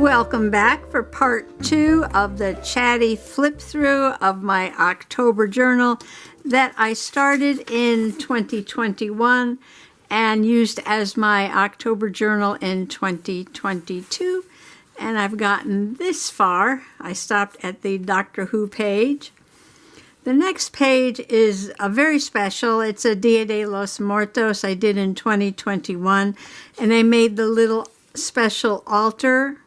Welcome back for part 2 of the Chatty flip through of my October journal that I started in 2021 and used as my October journal in 2022. And I've gotten this far. I stopped at the Doctor Who page. The next page is a very special. It's a Dia de los Muertos I did in 2021. And I made the little special altar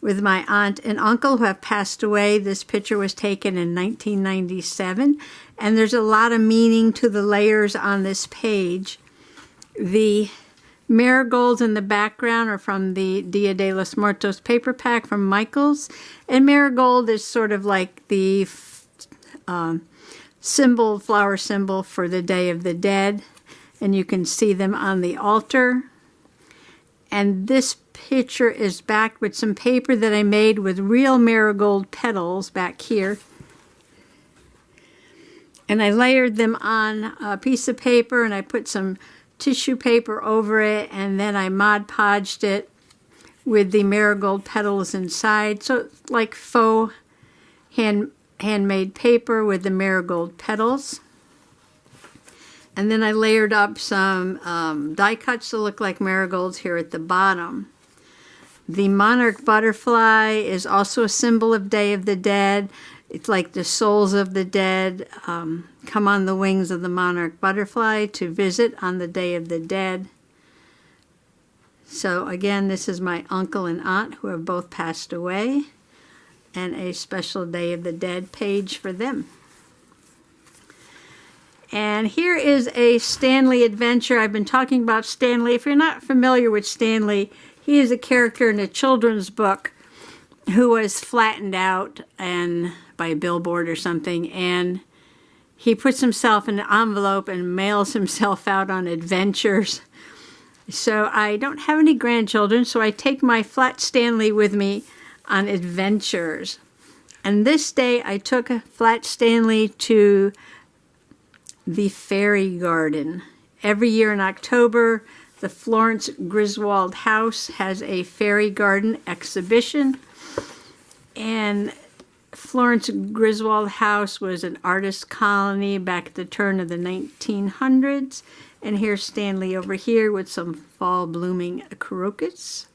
with my aunt and uncle who have passed away. This picture was taken in 1997, and there's a lot of meaning to the layers on this page. The marigolds in the background are from the Dia de los Muertos paper pack from Michaels, and marigold is sort of like the flower symbol for the Day of the Dead, and you can see them on the altar. And this picture is backed with some paper that I made with real marigold petals back here. And I layered them on a piece of paper, and I put some tissue paper over it, and then I Mod Podged it with the marigold petals inside. So it's like faux handmade paper with the marigold petals. And then I layered up some die cuts to look like marigolds here at the bottom. The monarch butterfly is also a symbol of Day of the Dead. It's like the souls of the dead come on the wings of the monarch butterfly to visit on the Day of the Dead. So again, this is my uncle and aunt who have both passed away, and a special Day of the Dead page for them. And here is a Stanley Adventure. I've been talking about Stanley. If you're not familiar with Stanley, he is a character in a children's book who was flattened out and by a billboard or something, and he puts himself in an envelope and mails himself out on adventures. So I don't have any grandchildren, so I take my flat Stanley with me on adventures. And this day I took a flat Stanley to the fairy garden. Every year in October, the Florence Griswold House has a fairy garden exhibition. And Florence Griswold House was an artist colony back at the turn of the 1900s. And here's Stanley over here with some fall blooming crocus.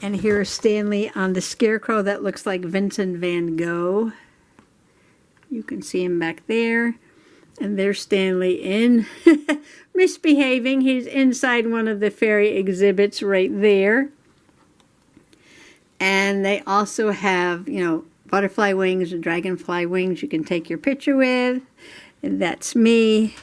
And here's Stanley on the scarecrow that looks like Vincent van Gogh. You can see him back there. And there's Stanley in misbehaving. He's inside one of the fairy exhibits right there. And they also have, you know, butterfly wings and dragonfly wings you can take your picture with. And that's me.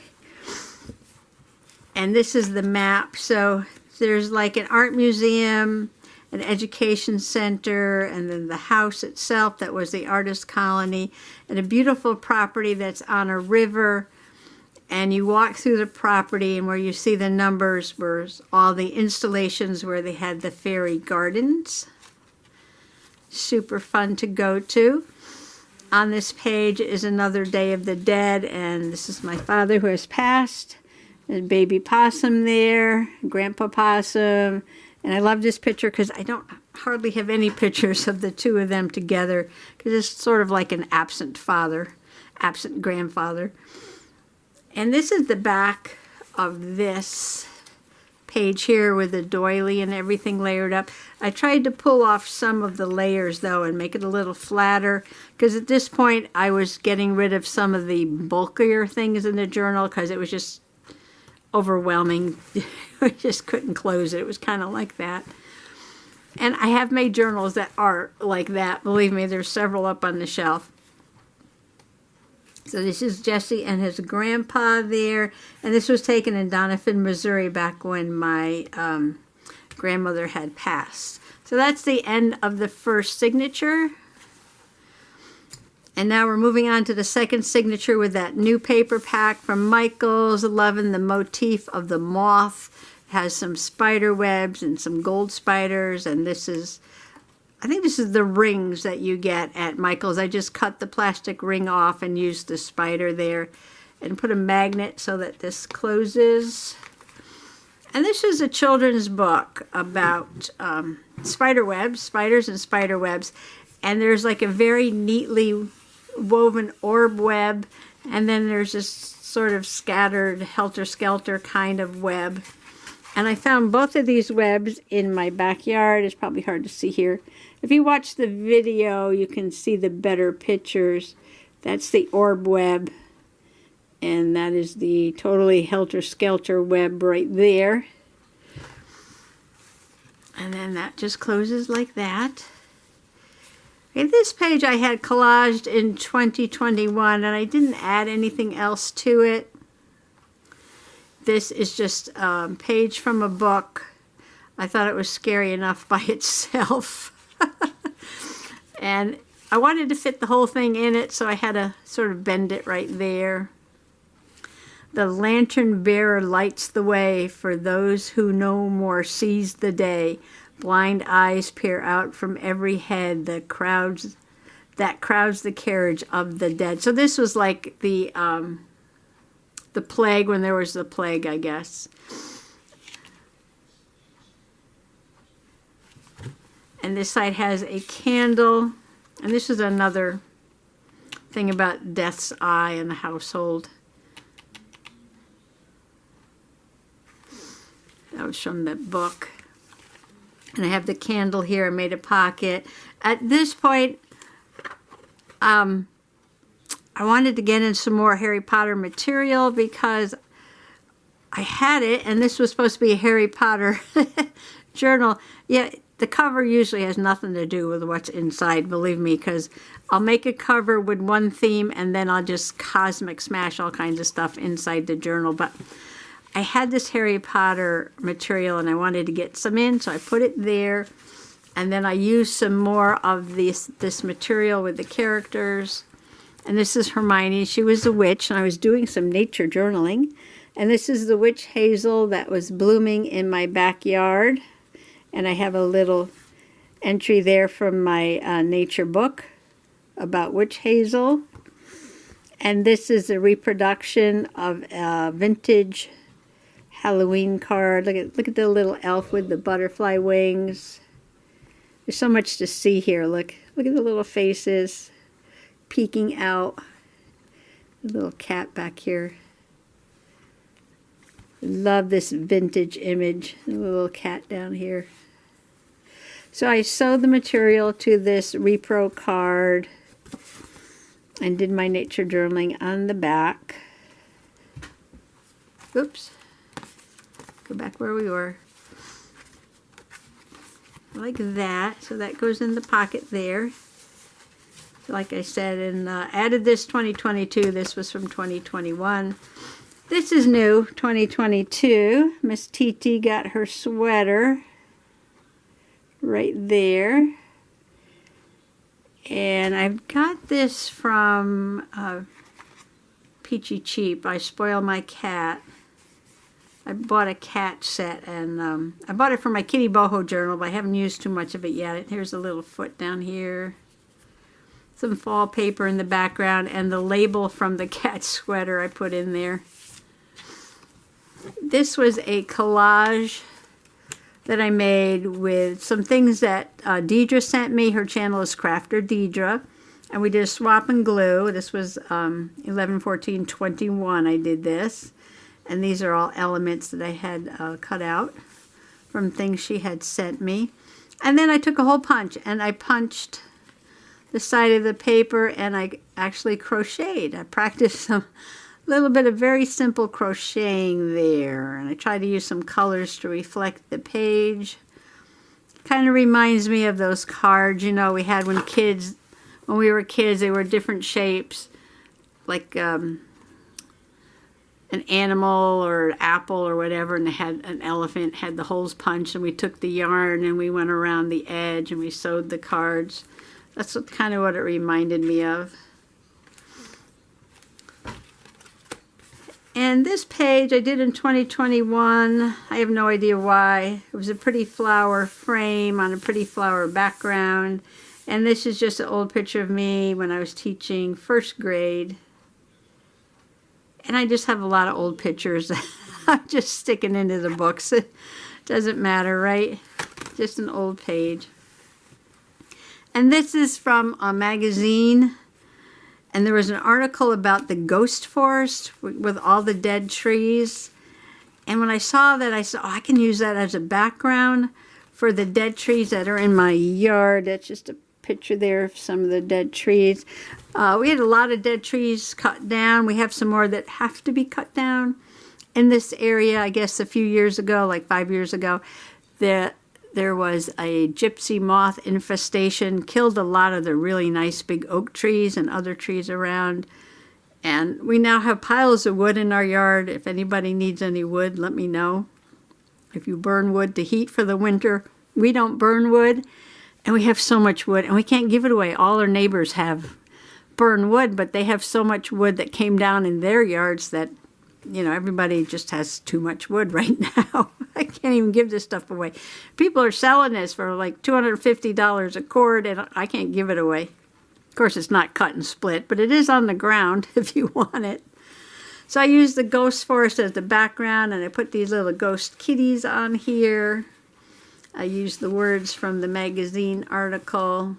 And this is the map. So there's like an art museum, an education center, and then the house itself that was the artist colony, and a beautiful property that's on a river. And you walk through the property, and where you see the numbers were all the installations where they had the fairy gardens. Super fun to go to. On this page is another Day of the Dead, and this is my father who has passed. There's baby possum there, grandpa possum. And I love this picture because I don't hardly have any pictures of the two of them together, because it's sort of like an absent father, absent grandfather. And this is the back of this page here with the doily and everything layered up. I tried to pull off some of the layers though and make it a little flatter, because at this point I was getting rid of some of the bulkier things in the journal because it was just overwhelming. I just couldn't close it. It was kind of like that. And I have made journals that are like that. Believe me, there's several up on the shelf. So this is Jesse and his grandpa there. And this was taken in Doniphan, Missouri back when my grandmother had passed. So that's the end of the first signature. And now we're moving on to the second signature with that new paper pack from Michaels. Loving the motif of the moth. It has some spider webs and some gold spiders. And this is, I think this is the rings that you get at Michaels. I just cut the plastic ring off and used the spider there and put a magnet so that this closes. And this is a children's book about spiders and spider webs. And there's like a very neatly woven orb web. And then there's this sort of scattered helter-skelter kind of web. And I found both of these webs in my backyard. It's probably hard to see here. If you watch the video, you can see the better pictures. That's the orb web. And that is the totally helter-skelter web right there. And then that just closes like that. Okay, this page I had collaged in 2021, and I didn't add anything else to it. This is just a page from a book. I thought it was scary enough by itself. And I wanted to fit the whole thing in it, so I had to sort of bend it right there. The lantern bearer lights the way for those who no more seize the day. Blind eyes peer out from every head that crowds the carriage of the dead. So this was like the plague, when there was the plague, I guess. And this side has a candle. And this is another thing about Death's Eye in the household. That was from the book. And I have the candle here. I made a pocket. At this point, I wanted to get in some more Harry Potter material because I had it, and this was supposed to be a Harry Potter journal. Yeah, the cover usually has nothing to do with what's inside, believe me, because I'll make a cover with one theme, and then I'll just cosmic smash all kinds of stuff inside the journal. But I had this Harry Potter material, and I wanted to get some in, so I put it there. And then I used some more of this material with the characters. And this is Hermione. She was a witch, and I was doing some nature journaling. And this is the witch hazel that was blooming in my backyard. And I have a little entry there from my nature book about witch hazel. And this is a reproduction of a vintage Halloween card. Look at the little elf with the butterfly wings. There's so much to see here. Look at the little faces peeking out. The little cat back here. Love this vintage image. The little cat down here. So I sewed the material to this repro card and did my nature journaling on the back. Oops. Go back where we were. Like that. So that goes in the pocket there. Like I said, and added this 2022. This was from 2021. This is new, 2022. Miss TT got her sweater right there. And I've got this from Peachy Cheap. I Spoil My Cat. I bought a cat set, and I bought it for my Kitty Boho journal, but I haven't used too much of it yet. Here's a little foot down here. Some fall paper in the background, and the label from the cat sweater I put in there. This was a collage that I made with some things that Deidra sent me. Her channel is Crafter Deidra. And we did a swap and glue. This was 11/14/21 I did this. And these are all elements that I had cut out from things she had sent me. And then I took a hole punch, and I punched the side of the paper, and I actually crocheted. I practiced some little bit of very simple crocheting there, and I tried to use some colors to reflect the page. Kind of reminds me of those cards, you know, we had when we were kids. They were different shapes, like an animal or an apple or whatever, and they had an elephant, had the holes punched, and we took the yarn and we went around the edge and we sewed the cards. That's kind of what it reminded me of. And this page I did in 2021. I have no idea why. It was a pretty flower frame on a pretty flower background. And this is just an old picture of me when I was teaching first grade. And I just have a lot of old pictures. I'm just sticking into the books. It doesn't matter, right? Just an old page. And this is from a magazine. And there was an article about the ghost forest with all the dead trees. And when I saw that, I said, oh, I can use that as a background for the dead trees that are in my yard. That's just a picture there of some of the dead trees. We had a lot of dead trees cut down. We have some more that have to be cut down. In this area, I guess a few years ago, like 5 years ago, there was a gypsy moth infestation, killed a lot of the really nice big oak trees and other trees around. And we now have piles of wood in our yard. If anybody needs any wood, let me know. If you burn wood to heat for the winter, we don't burn wood. And we have so much wood, and we can't give it away. All our neighbors have burned wood, but they have so much wood that came down in their yards that, you know, everybody just has too much wood right now. I can't even give this stuff away. People are selling this for like $250 a cord, and I can't give it away. Of course, it's not cut and split, but it is on the ground if you want it. So I used the ghost forest as the background, and I put these little ghost kitties on here. I used the words from the magazine article.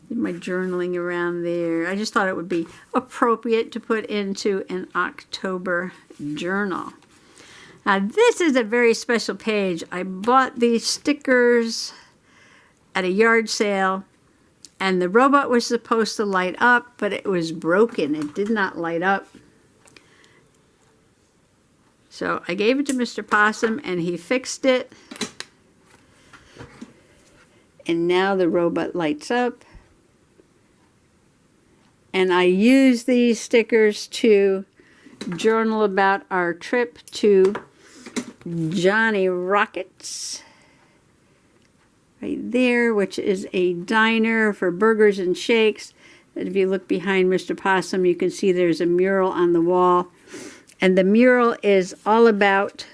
Did my journaling around there. I just thought it would be appropriate to put into an October journal. Now, this is a very special page. I bought these stickers at a yard sale, and the robot was supposed to light up, but it was broken. It did not light up. So I gave it to Mr. Possum, and he fixed it. And now the robot lights up. And I use these stickers to journal about our trip to Johnny Rockets. Right there, which is a diner for burgers and shakes. And if you look behind Mr. Possum, you can see there's a mural on the wall. And the mural is all about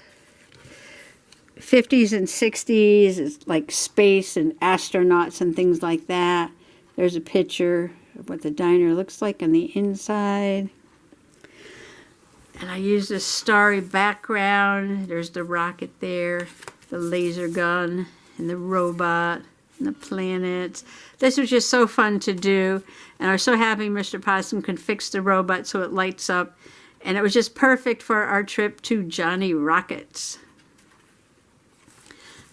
50s and 60s. It's like space and astronauts and things like that. There's a picture of what the diner looks like on the inside. And I use this starry background. There's the rocket there, the laser gun, and the robot, and the planets. This was just so fun to do. And I was so happy Mr. Possum could fix the robot so it lights up. And it was just perfect for our trip to Johnny Rockets.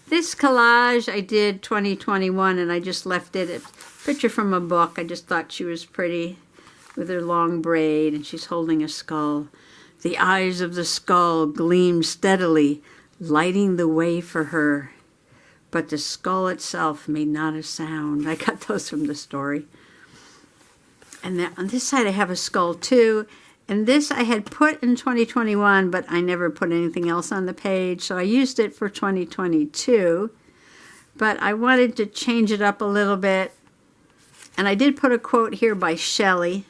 This collage I did 2021, and I just left it. A picture from a book. I just thought she was pretty with her long braid, and she's holding a skull. The eyes of the skull gleam steadily, lighting the way for her. But the skull itself made not a sound. I got those from the story. And then on this side I have a skull too. And this I had put in 2021, but I never put anything else on the page. So I used it for 2022. But I wanted to change it up a little bit. And I did put a quote here by Shelley.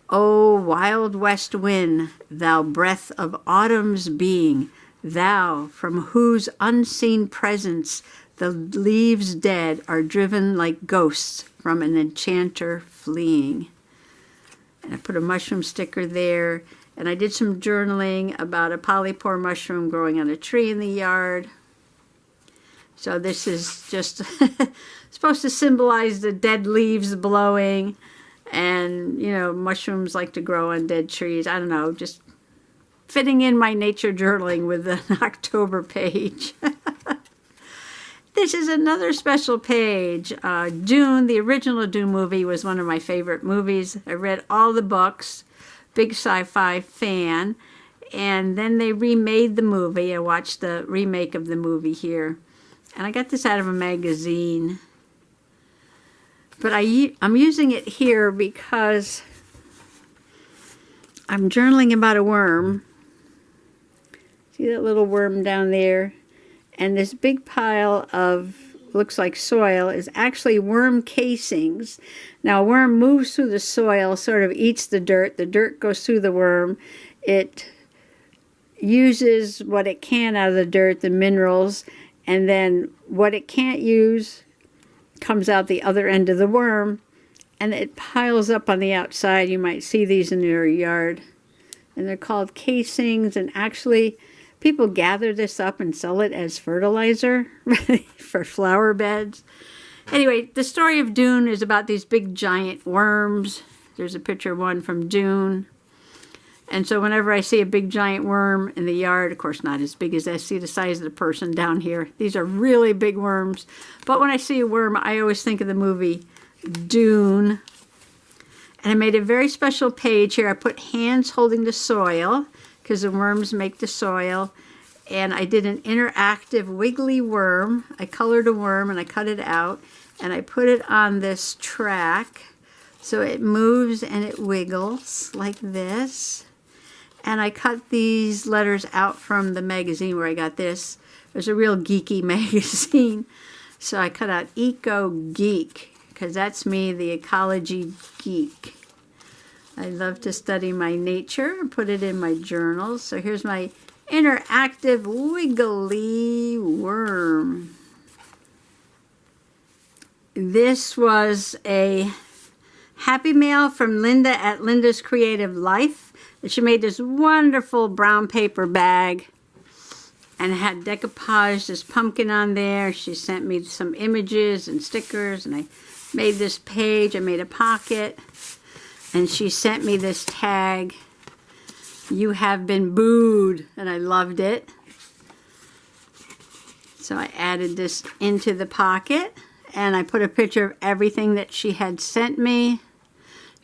"O wild west wind, thou breath of autumn's being, thou from whose unseen presence the leaves dead are driven like ghosts from an enchanter fleeing." And I put a mushroom sticker there. And I did some journaling about a polypore mushroom growing on a tree in the yard. So this is just supposed to symbolize the dead leaves blowing. And, you know, mushrooms like to grow on dead trees. I don't know, just fitting in my nature journaling with an October page. This is another special page. Dune, the original Dune movie, was one of my favorite movies. I read all the books, big sci-fi fan. And then they remade the movie. I watched the remake of the movie here. And I got this out of a magazine. But I'm using it here because I'm journaling about a worm. See that little worm down there? And this big pile of, looks like soil, is actually worm casings. Now a worm moves through the soil, sort of eats the dirt. The dirt goes through the worm. It uses what it can out of the dirt, the minerals, and then what it can't use comes out the other end of the worm, and it piles up on the outside. You might see these in your yard. And they're called casings, and actually people gather this up and sell it as fertilizer for flower beds. Anyway, the story of Dune is about these big giant worms. There's a picture of one from Dune. And so whenever I see a big giant worm in the yard, of course not as big as I see the size of the person down here. These are really big worms. But when I see a worm, I always think of the movie Dune. And I made a very special page here. I put hands holding the soil because the worms make the soil. And I did an interactive wiggly worm. I colored a worm and I cut it out. And I put it on this track so it moves and it wiggles like this. And I cut these letters out from the magazine where I got this. It was a real geeky magazine. So I cut out Eco Geek, because that's me, the ecology geek. I love to study my nature and put it in my journals. So here's my interactive wiggly worm. This was a Happy Mail from Linda at Linda's Creative Life. And she made this wonderful brown paper bag and had decoupage this pumpkin on there. She sent me some images and stickers, and I made this page. I made a pocket, and she sent me this tag, "You have been booed," and I loved it. So I added this into the pocket, and I put a picture of everything that she had sent me.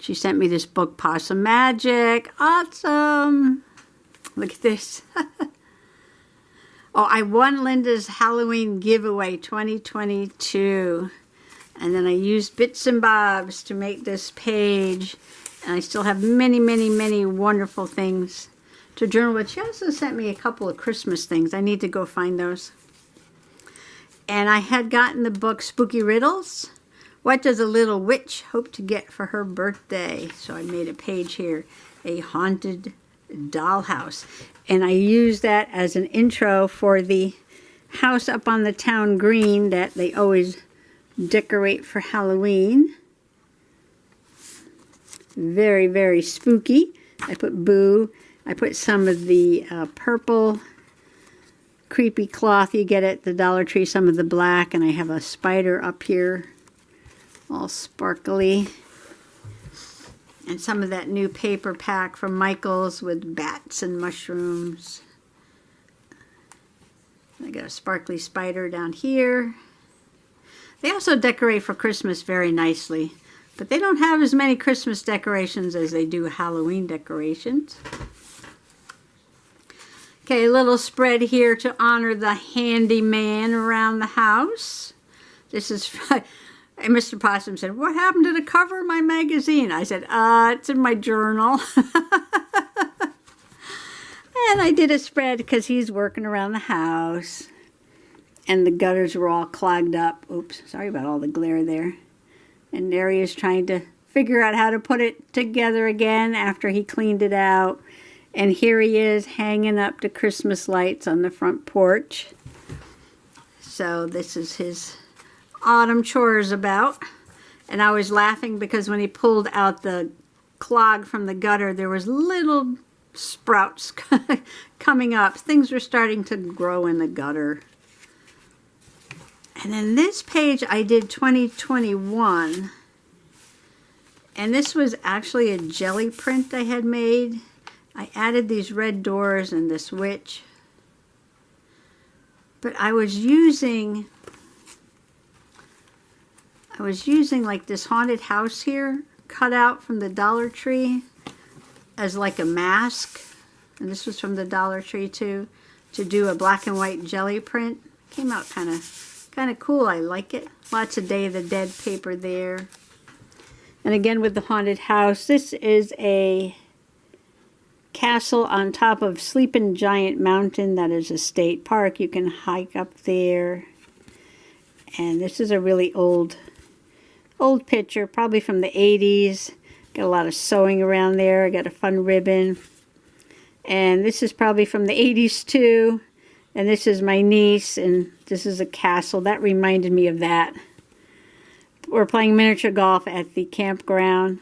She sent me this book, Possum Magic. Awesome. Look at this. Oh, I won Linda's Halloween giveaway 2022. And then I used bits and bobs to make this page. And I still have many, many, many wonderful things to journal with. She also sent me a couple of Christmas things. I need to go find those. And I had gotten the book Spooky Riddles. What does a little witch hope to get for her birthday? So I made a page here, a haunted dollhouse. And I used that as an intro for the house up on the town green that they always decorate for Halloween. Very, very spooky. I put boo. I put some of the purple creepy cloth you get at the Dollar Tree, some of the black, and I have a spider up here, all sparkly. And some of that new paper pack from Michael's with bats and mushrooms. I got a sparkly spider down here. They also decorate for Christmas very nicely, but they don't have as many Christmas decorations as they do Halloween decorations. Okay, a little spread here to honor the handyman around the house. This is, and Mr. Possum said, "What happened to the cover of my magazine?" I said, it's in my journal. And I did a spread because he's working around the house. And the gutters were all clogged up. Oops, sorry about all the glare there. And there he is trying to figure out how to put it together again after he cleaned it out. And here he is hanging up the Christmas lights on the front porch. So this is his autumn chores about. And I was laughing because when he pulled out the clog from the gutter, there was little sprouts coming up. Things were starting to grow in the gutter. And then this page I did 2021. And this was actually a jelly print I had made. I added these red doors and this witch. But I was using like this haunted house here, cut out from the Dollar Tree as like a mask. And this was from the Dollar Tree too, to do a black and white jelly print. Came out kind of cool. I like it. Lots of Day of the Dead paper there. And again with the haunted house, this is a castle on top of Sleeping Giant Mountain. That is a state park. You can hike up there. And this is a really old picture, probably from the 80s. Got a lot of sewing around there. I got a fun ribbon. And this is probably from the 80s too. And this is my niece, and this is a castle. That reminded me of that. We're playing miniature golf at the campground.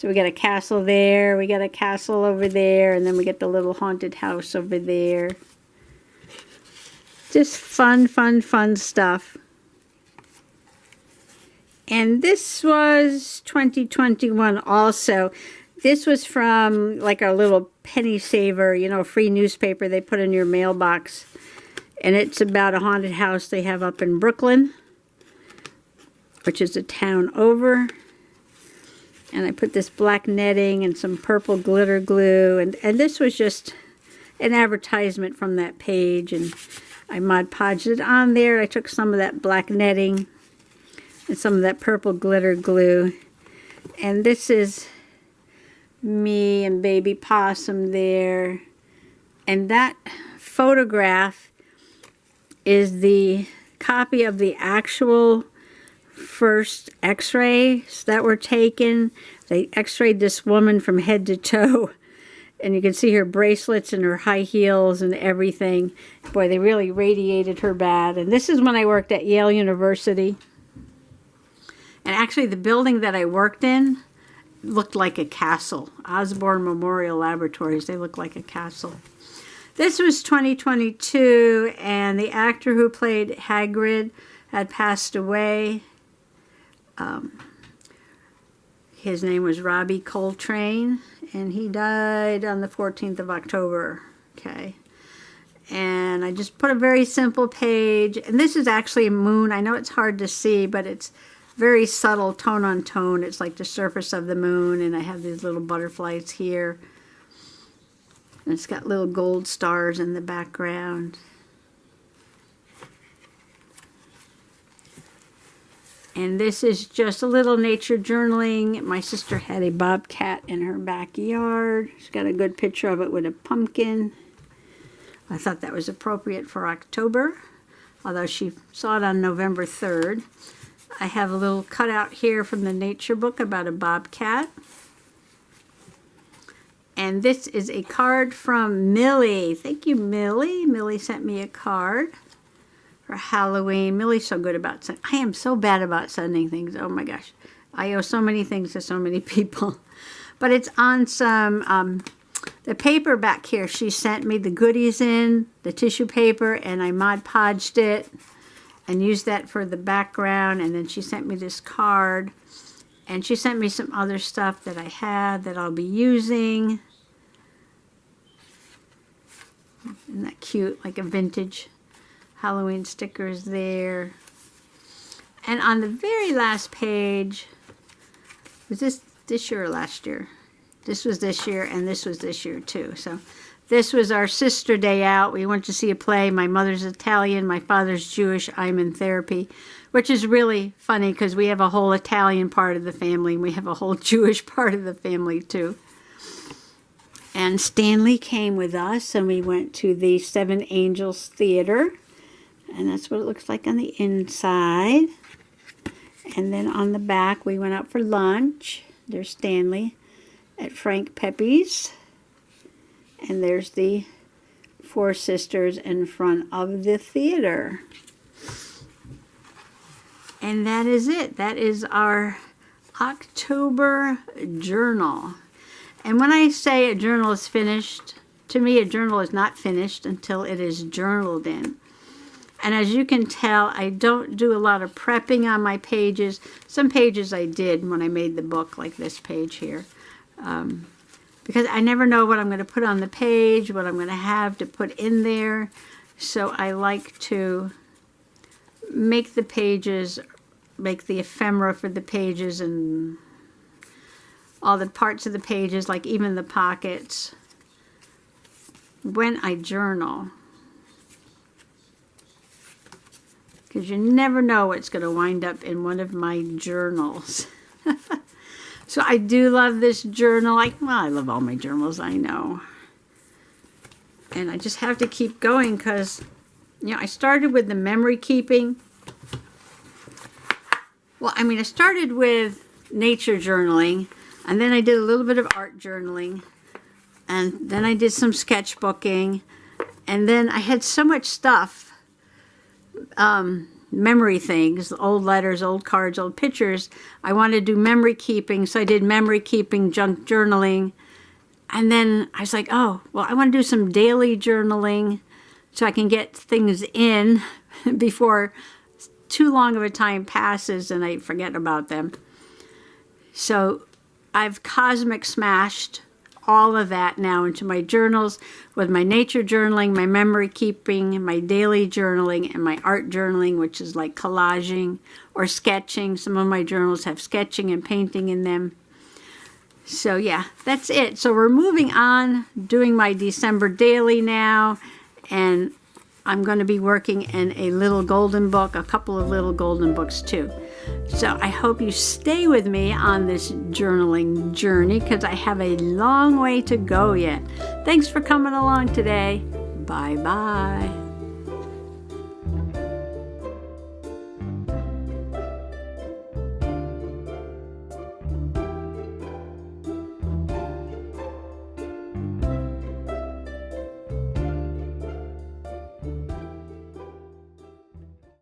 So we got a castle there, we got a castle over there, and then we get the little haunted house over there. Just fun, fun, fun stuff. And this was 2021 also. This was from like our little penny saver, you know, free newspaper they put in your mailbox. And it's about a haunted house they have up in Brooklyn, which is a town over. And I put this black netting and some purple glitter glue. And this was just an advertisement from that page. And I Mod Podged it on there. I took some of that black netting and some of that purple glitter glue. And this is me and baby possum there. And that photograph is the copy of the actual first x-rays that were taken. They x-rayed this woman from head to toe, and you can see her bracelets and her high heels and everything. Boy, they really radiated her bad. And this is when I worked at Yale University. And actually the building that I worked in looked like a castle. Osborne Memorial Laboratories, they look like a castle. This was 2022, and the actor who played Hagrid had passed away. His name was Robbie Coltrane, and he died on the 14th of October. Okay. And I just put a very simple page. And this is actually a moon. I know it's hard to see, but it's very subtle, tone on tone. It's like the surface of the moon, and I have these little butterflies here. And it's got little gold stars in the background. And this is just a little nature journaling. My sister had a bobcat in her backyard. She's got a good picture of it with a pumpkin. I thought that was appropriate for October, although she saw it on November 3rd. I have a little cutout here from the nature book about a bobcat. And this is a card from Millie. Thank you, Millie. Millie sent me a card for Halloween. Millie's so good about sending. I am so bad about sending things. Oh my gosh. I owe so many things to so many people. But it's on some, the paper back here. She sent me the goodies in, the tissue paper, and I Mod Podged it and used that for the background. And then she sent me this card. And she sent me some other stuff that I had that I'll be using. Isn't that cute? Like a vintage Halloween stickers there. And on the very last page, was this year or last year? This was this year, and this was this year too. So this was our sister day out. We went to see a play. My mother's Italian, my father's Jewish. I'm in therapy, which is really funny because we have a whole Italian part of the family, and we have a whole Jewish part of the family too. And Stanley came with us, and we went to the Seven Angels Theater. And that's what it looks like on the inside. And then on the back, we went out for lunch. There's Stanley at Frank Pepe's. And there's the four sisters in front of the theater. And that is it. That is our October journal. And when I say a journal is finished, to me a journal is not finished until it is journaled in. And as you can tell, I don't do a lot of prepping on my pages. Some pages I did when I made the book, like this page here. Because I never know what I'm going to put on the page, what I'm going to have to put in there. So I like to make the pages, make the ephemera for the pages and all the parts of the pages, like even the pockets, when I journal. Because you never know what's going to wind up in one of my journals. So I do love this journal. I love all my journals, I know. And I just have to keep going because, you know, I started with the memory keeping. Well, I mean, I started with nature journaling, and then I did a little bit of art journaling, and then I did some sketchbooking, and then I had so much stuff memory things, old letters, old cards, old pictures. I wanted to do memory keeping, so I did memory keeping, junk journaling. And then I was like, oh, well, I want to do some daily journaling so I can get things in before too long of a time passes and I forget about them. So I've cosmic smashed all of that now into my journals with my nature journaling, my memory keeping, my daily journaling, and my art journaling, which is like collaging or sketching. Some of my journals have sketching and painting in them. So yeah, that's it. So we're moving on, doing my December daily now, and I'm going to be working in a little golden book, a couple of little golden books too. So I hope you stay with me on this journaling journey because I have a long way to go yet. Thanks for coming along today. Bye-bye.